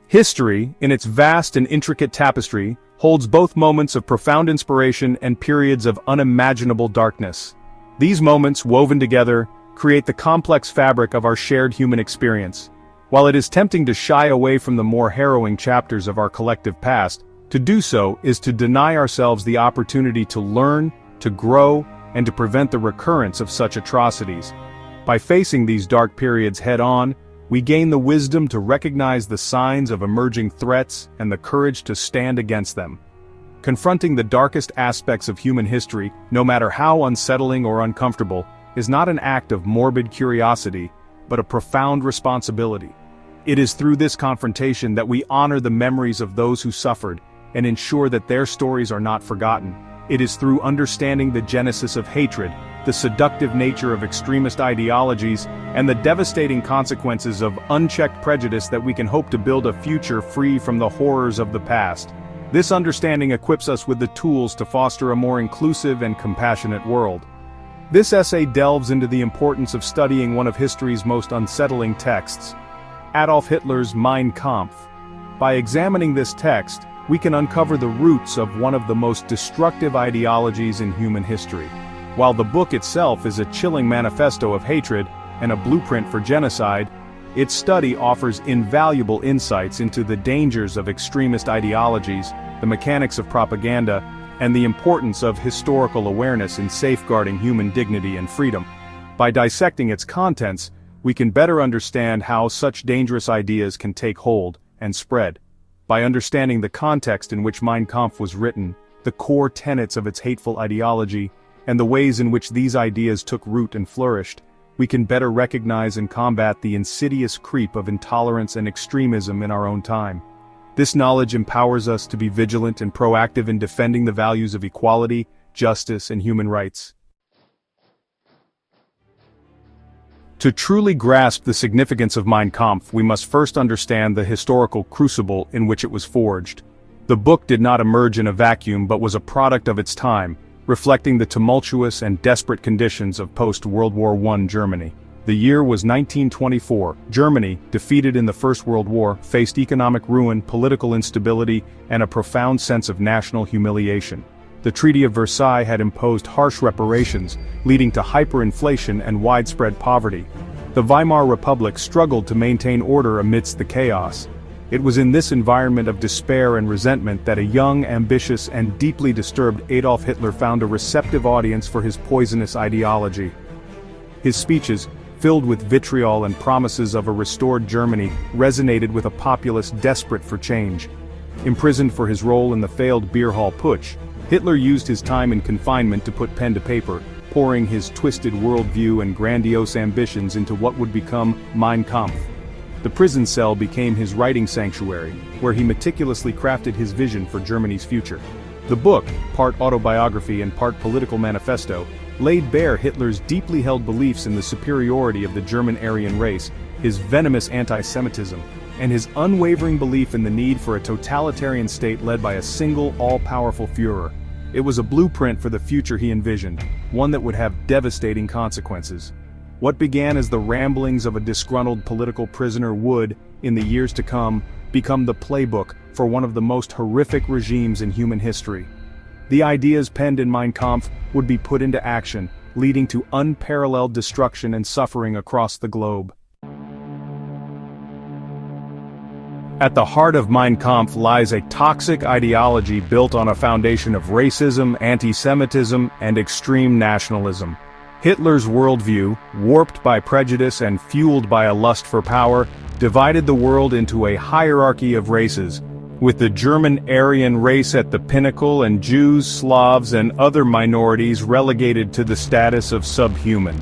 History, in its vast and intricate tapestry, holds both moments of profound inspiration and periods of unimaginable darkness. These moments, woven together, create the complex fabric of our shared human experience. While it is tempting to shy away from the more harrowing chapters of our collective past, to do so is to deny ourselves the opportunity to learn, to grow, and to prevent the recurrence of such atrocities. By facing these dark periods head-on, we gain the wisdom to recognize the signs of emerging threats and the courage to stand against them. Confronting the darkest aspects of human history, no matter how unsettling or uncomfortable, is not an act of morbid curiosity, but a profound responsibility. It is through this confrontation that we honor the memories of those who suffered, and ensure that their stories are not forgotten. It is through understanding the genesis of hatred, the seductive nature of extremist ideologies, and the devastating consequences of unchecked prejudice that we can hope to build a future free from the horrors of the past. This understanding equips us with the tools to foster a more inclusive and compassionate world. This essay delves into the importance of studying one of history's most unsettling texts, Adolf Hitler's Mein Kampf. By examining this text, we can uncover the roots of one of the most destructive ideologies in human history. While the book itself is a chilling manifesto of hatred and a blueprint for genocide, its study offers invaluable insights into the dangers of extremist ideologies, the mechanics of propaganda, and the importance of historical awareness in safeguarding human dignity and freedom. By dissecting its contents, we can better understand how such dangerous ideas can take hold and spread. By understanding the context in which Mein Kampf was written, the core tenets of its hateful ideology, and the ways in which these ideas took root and flourished, we can better recognize and combat the insidious creep of intolerance and extremism in our own time. This knowledge empowers us to be vigilant and proactive in defending the values of equality, justice, and human rights. To truly grasp the significance of Mein Kampf, we must first understand the historical crucible in which it was forged. The book did not emerge in a vacuum but was a product of its time, reflecting the tumultuous and desperate conditions of post-World War I Germany. The year was 1924. Germany, defeated in the First World War, faced economic ruin, political instability, and a profound sense of national humiliation. The Treaty of Versailles had imposed harsh reparations, leading to hyperinflation and widespread poverty. The Weimar Republic struggled to maintain order amidst the chaos. It was in this environment of despair and resentment that a young, ambitious, and deeply disturbed Adolf Hitler found a receptive audience for his poisonous ideology. His speeches, filled with vitriol and promises of a restored Germany, resonated with a populace desperate for change. Imprisoned for his role in the failed beer hall putsch, Hitler used his time in confinement to put pen to paper, pouring his twisted worldview and grandiose ambitions into what would become Mein Kampf. The prison cell became his writing sanctuary, where he meticulously crafted his vision for Germany's future. The book, part autobiography and part political manifesto, laid bare Hitler's deeply held beliefs in the superiority of the German Aryan race, his venomous anti-Semitism, and his unwavering belief in the need for a totalitarian state led by a single, all-powerful Führer. It was a blueprint for the future he envisioned, one that would have devastating consequences. What began as the ramblings of a disgruntled political prisoner would, in the years to come, become the playbook for one of the most horrific regimes in human history. The ideas penned in Mein Kampf would be put into action, leading to unparalleled destruction and suffering across the globe. At the heart of Mein Kampf lies a toxic ideology built on a foundation of racism, anti-Semitism, and extreme nationalism. Hitler's worldview, warped by prejudice and fueled by a lust for power, divided the world into a hierarchy of races, with the German Aryan race at the pinnacle and Jews, Slavs, and other minorities relegated to the status of subhuman.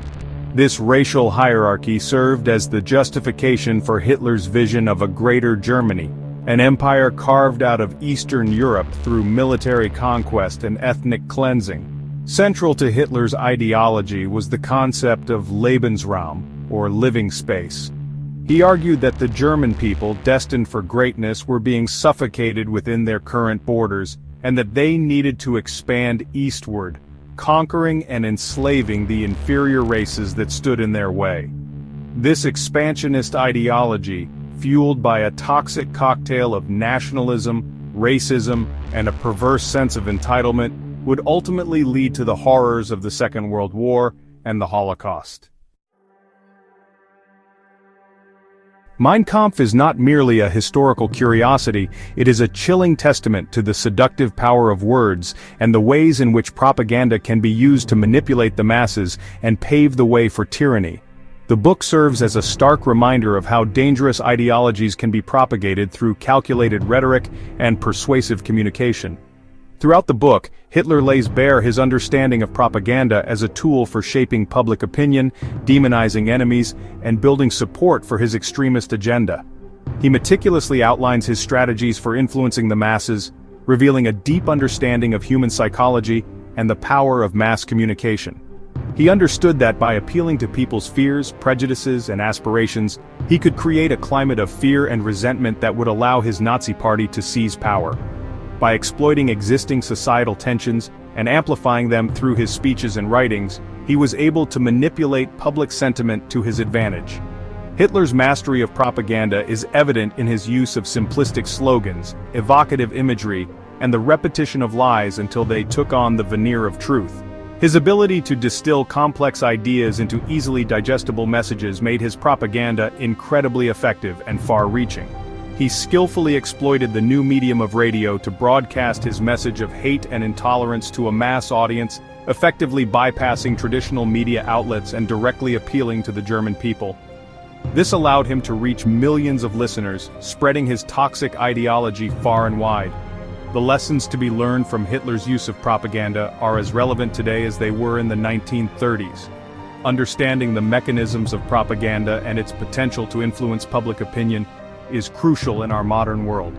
This racial hierarchy served as the justification for Hitler's vision of a greater Germany, an empire carved out of Eastern Europe through military conquest and ethnic cleansing. Central to Hitler's ideology was the concept of Lebensraum, or living space. He argued that the German people, destined for greatness, were being suffocated within their current borders, and that they needed to expand eastward, conquering and enslaving the inferior races that stood in their way. This expansionist ideology, fueled by a toxic cocktail of nationalism, racism, and a perverse sense of entitlement, would ultimately lead to the horrors of the Second World War and the Holocaust. Mein Kampf is not merely a historical curiosity, it is a chilling testament to the seductive power of words and the ways in which propaganda can be used to manipulate the masses and pave the way for tyranny. The book serves as a stark reminder of how dangerous ideologies can be propagated through calculated rhetoric and persuasive communication. Throughout the book, Hitler lays bare his understanding of propaganda as a tool for shaping public opinion, demonizing enemies, and building support for his extremist agenda. He meticulously outlines his strategies for influencing the masses, revealing a deep understanding of human psychology and the power of mass communication. He understood that by appealing to people's fears, prejudices, and aspirations, he could create a climate of fear and resentment that would allow his Nazi party to seize power. By exploiting existing societal tensions and amplifying them through his speeches and writings, he was able to manipulate public sentiment to his advantage. Hitler's mastery of propaganda is evident in his use of simplistic slogans, evocative imagery, and the repetition of lies until they took on the veneer of truth. His ability to distill complex ideas into easily digestible messages made his propaganda incredibly effective and far-reaching. He skillfully exploited the new medium of radio to broadcast his message of hate and intolerance to a mass audience, effectively bypassing traditional media outlets and directly appealing to the German people. This allowed him to reach millions of listeners, spreading his toxic ideology far and wide. The lessons to be learned from Hitler's use of propaganda are as relevant today as they were in the 1930s. Understanding the mechanisms of propaganda and its potential to influence public opinion is crucial in our modern world.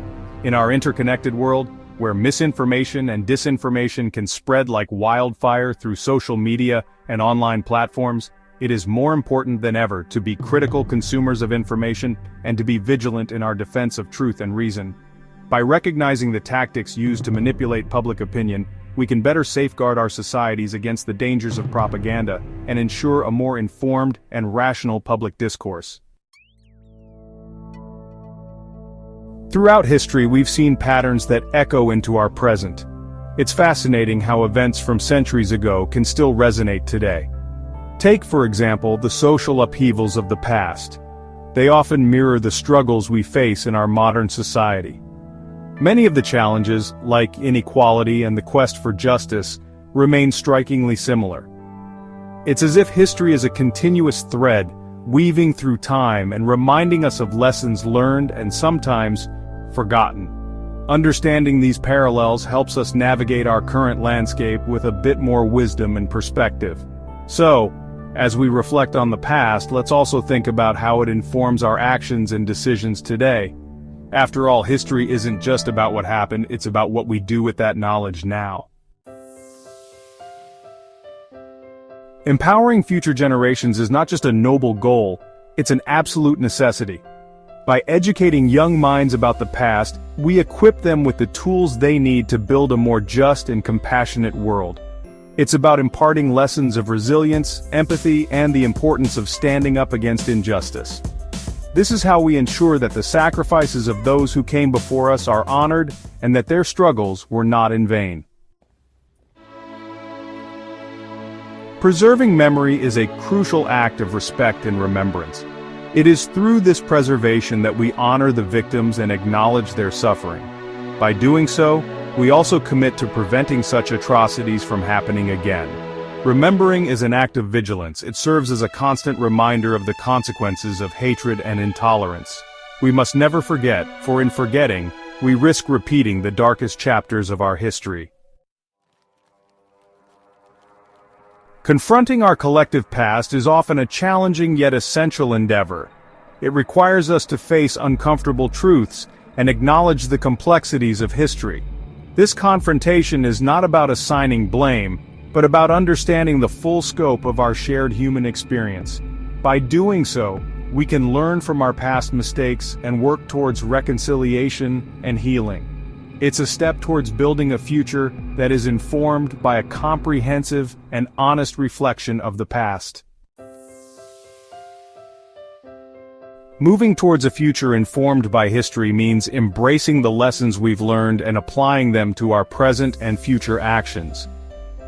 In our interconnected world, where misinformation and disinformation can spread like wildfire through social media and online platforms, it is more important than ever to be critical consumers of information and to be vigilant in our defense of truth and reason. By recognizing the tactics used to manipulate public opinion, we can better safeguard our societies against the dangers of propaganda and ensure a more informed and rational public discourse. Throughout history, we've seen patterns that echo into our present. It's fascinating how events from centuries ago can still resonate today. Take, for example, the social upheavals of the past. They often mirror the struggles we face in our modern society. Many of the challenges, like inequality and the quest for justice, remain strikingly similar. It's as if history is a continuous thread, weaving through time and reminding us of lessons learned and sometimes forgotten. Understanding these parallels helps us navigate our current landscape with a bit more wisdom and perspective. So, as we reflect on the past, let's also think about how it informs our actions and decisions today. After all, history isn't just about what happened, it's about what we do with that knowledge now. Empowering future generations is not just a noble goal, it's an absolute necessity. By educating young minds about the past, we equip them with the tools they need to build a more just and compassionate world. It's about imparting lessons of resilience, empathy, and the importance of standing up against injustice. This is how we ensure that the sacrifices of those who came before us are honored and that their struggles were not in vain. Preserving memory is a crucial act of respect and remembrance. It is through this preservation that we honor the victims and acknowledge their suffering. By doing so, we also commit to preventing such atrocities from happening again. Remembering is an act of vigilance. It serves as a constant reminder of the consequences of hatred and intolerance. We must never forget, for in forgetting, we risk repeating the darkest chapters of our history. Confronting our collective past is often a challenging yet essential endeavor. It requires us to face uncomfortable truths and acknowledge the complexities of history. This confrontation is not about assigning blame, but about understanding the full scope of our shared human experience. By doing so, we can learn from our past mistakes and work towards reconciliation and healing. It's a step towards building a future that is informed by a comprehensive and honest reflection of the past. Moving towards a future informed by history means embracing the lessons we've learned and applying them to our present and future actions.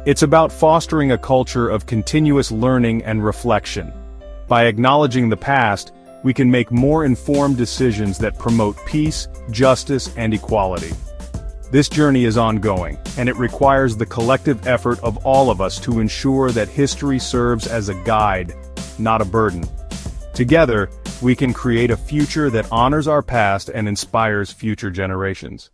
It's about fostering a culture of continuous learning and reflection. By acknowledging the past, we can make more informed decisions that promote peace, justice, and equality. This journey is ongoing, and it requires the collective effort of all of us to ensure that history serves as a guide, not a burden. Together, we can create a future that honors our past and inspires future generations.